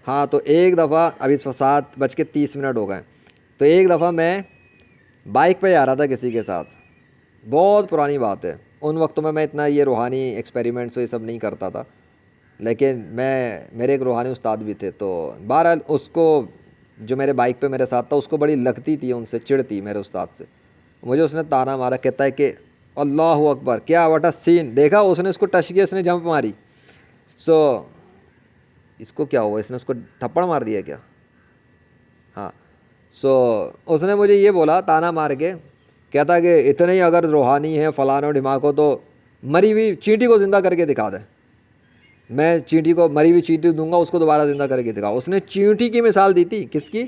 ہاں تو ایک دفعہ ابھی 7:30 ہو گئے، تو ایک دفعہ میں بائک پہ جا رہا تھا کسی کے ساتھ، بہت پرانی بات ہے، ان وقتوں میں اتنا یہ روحانی ایکسپیریمنٹس یہ سب نہیں کرتا تھا، لیکن میرے ایک روحانی استاد بھی تھے، تو بہرحال اس کو جو میرے بائک پہ میرے ساتھ تھا اس کو بڑی لگتی تھی، ان سے چڑ تھی میرے استاد سے، مجھے اس نے تانا مارا، کہتا ہے کہ اللہ اکبر کیا وٹا سین دیکھا، اس نے اس کو ٹچ کیا، اس نے جمپ ماری، سو اس کو کیا ہوا، اس نے اس کو تھپڑ مار دیا کیا؟ ہاں، سو اس نے مجھے یہ بولا تانا مار کے، کہتا کہ اتنے ہی اگر روحانی ہے فلانا ڈھماکو تو مری ہوئی چینٹی کو زندہ کر کے دکھا دے، میں چینٹی کو مری ہوئی چینٹی دوں گا، اس کو دوبارہ زندہ کر کے دکھا۔ اس نے چینٹی کی مثال دی تھی، کس کی؟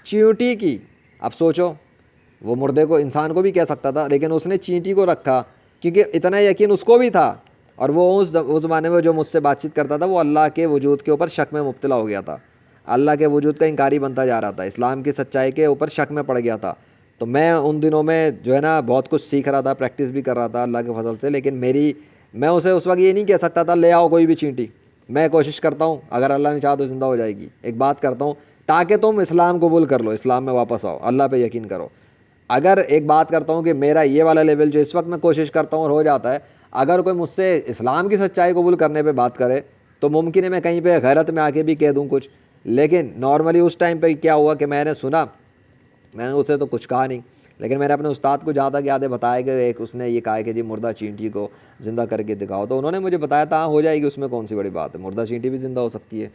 چینٹی کی۔ اب سوچو، وہ مردے کو انسان کو بھی کہہ سکتا تھا، لیکن اس نے چینٹی کو رکھا کیونکہ اتنا یقین اس کو بھی تھا، اور وہ اس زمانے میں جو مجھ سے بات چیت کرتا تھا وہ اللہ کے وجود کے اوپر شک میں مبتلا ہو گیا تھا، اللہ کے وجود کا انکاری بنتا جا رہا تھا، اسلام کی سچائی کے اوپر شک میں پڑ گیا تھا۔ تو میں ان دنوں میں جو ہے نا بہت کچھ سیکھ رہا تھا، پریکٹس بھی کر رہا تھا اللہ کے فضل سے، لیکن میں اسے اس وقت یہ نہیں کہہ سکتا تھا لے آؤ کوئی بھی چینٹی۔ میں کوشش کرتا ہوں اگر اللہ نے چاہا تو زندہ ہو جائے گی، ایک بات کرتا ہوں تاکہ تم اسلام قبول کر لو، اسلام میں واپس آؤ، اللہ پہ یقین کرو۔ اگر ایک بات کرتا ہوں کہ میرا یہ والا لیول جو اس وقت میں کوشش کرتا ہوں اور ہو جاتا ہے، اگر کوئی مجھ سے اسلام کی سچائی قبول کرنے پہ بات کرے تو ممکن ہے میں کہیں پہ غیرت میں آ کے بھی کہہ دوں کچھ، لیکن نارملی اس ٹائم پہ کیا ہوا کہ میں نے سنا، میں نے اسے تو کچھ کہا نہیں، لیکن میں نے اپنے استاد کو جہاں تک یاد ہے بتایا کہ ایک اس نے یہ کہا کہ جی مردہ چینٹی کو زندہ کر کے دکھاؤ، تو انہوں نے مجھے بتایا تھا ہاں ہو جائے گی، اس میں کون سی بڑی بات ہے، مردہ چینٹی بھی زندہ ہو سکتی ہے۔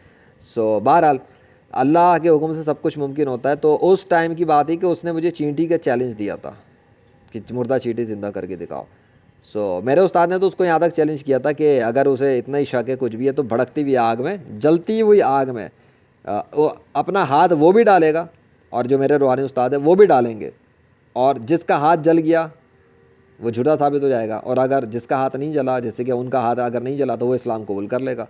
سو بہرحال اللہ کے حکم سے سب کچھ ممکن ہوتا ہے۔ تو اس ٹائم کی بات ہے کہ اس نے مجھے چینٹی کا چیلنج دیا تھا کہ مردہ چینٹی زندہ کر کے دکھاؤ۔ سو میرے استاد نے تو اس کو یہاں تک چیلنج کیا تھا کہ اگر اسے اتنا ہی شک ہے کچھ بھی ہے تو بھڑکتی ہوئی آگ میں، جلتی ہوئی آگ میں وہ اپنا ہاتھ وہ بھی ڈالے گا، اور جو میرے روحانی استاد ہیں وہ بھی ڈالیں گے، اور جس کا ہاتھ جل گیا وہ جھوٹا ثابت ہو جائے گا، اور اگر جس کا ہاتھ نہیں جلا، جیسے کہ ان کا ہاتھ اگر نہیں جلا تو وہ اسلام قبول کر لے گا۔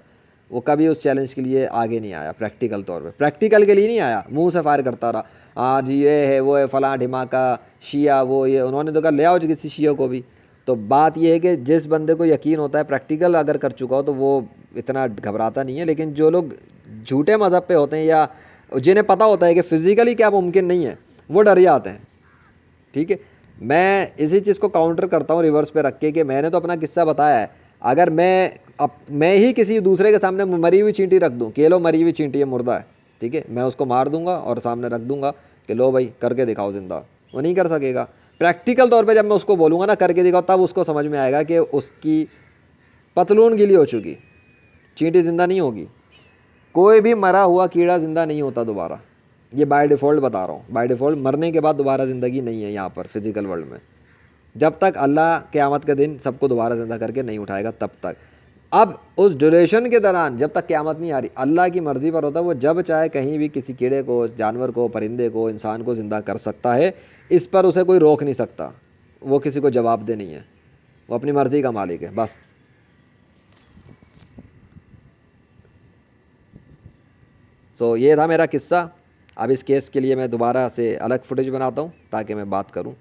وہ کبھی اس چیلنج کے لیے آگے نہیں آیا، پریکٹیکل طور پہ، پریکٹیکل کے لیے نہیں آیا، منہ سے فائر کرتا رہا، ہاں جی یہ ہے وہ ہے فلاں ڈھماکہ شیعہ وہ یہ، انہوں نے تو کہا لے آؤ کسی شیعہ کو بھی۔ تو بات یہ ہے کہ جس بندے کو یقین ہوتا ہے پریکٹیکل اگر کر چکا ہو تو وہ اتنا گھبراتا نہیں ہے، لیکن جو لوگ جھوٹے مذہب پہ ہوتے ہیں یا جنہیں پتہ ہوتا ہے کہ فزیکلی کیا ممکن نہیں ہے، وہ ڈر جاتے ہیں۔ ٹھیک ہے، میں اسی چیز کو کاؤنٹر کرتا ہوں ریورس پہ رکھ کے کہ میں نے تو اپنا قصہ بتایا ہے، اگر میں ہی کسی دوسرے کے سامنے مری ہوئی چینٹی رکھ دوں کہ لو مری ہوئی چینٹی ہے مردہ ہے، ٹھیک ہے، میں اس کو مار دوں گا اور سامنے رکھ دوں گا کہ لو بھائی کر کے دکھاؤ زندہ، وہ نہیں کر سکے گا۔ پریکٹیکل طور پہ جب میں اس کو بولوں گا نا کر کے دکھاؤ، تب اس کو سمجھ میں آئے گا کہ اس کی پتلون گیلی ہو چکی، چینٹی زندہ نہیں ہوگی۔ کوئی بھی مرا ہوا کیڑا زندہ نہیں ہوتا دوبارہ، یہ بائی ڈیفالٹ بتا رہا ہوں، بائی ڈیفالٹ مرنے کے بعد دوبارہ زندگی نہیں ہے یہاں پر فزیکل ورلڈ میں، جب تک اللہ قیامت کے دن سب کو دوبارہ زندہ کر کے نہیں اٹھائے گا تب تک۔ اب اس ڈیوریشن کے دوران جب تک قیامت نہیں آ رہی، اللہ کی مرضی پر ہوتا ہے، وہ جب چاہے کہیں بھی کسی کیڑے کو، جانور کو، پرندے کو، انسان کو زندہ کر سکتا ہے، اس پر اسے کوئی روک نہیں سکتا، وہ کسی کو جواب دہ نہیں ہے، وہ اپنی مرضی کا مالک ہے بس۔ سو یہ تھا میرا قصہ۔ اب اس کیس کے لیے میں دوبارہ سے الگ فوٹیج بناتا ہوں تاکہ میں بات کروں۔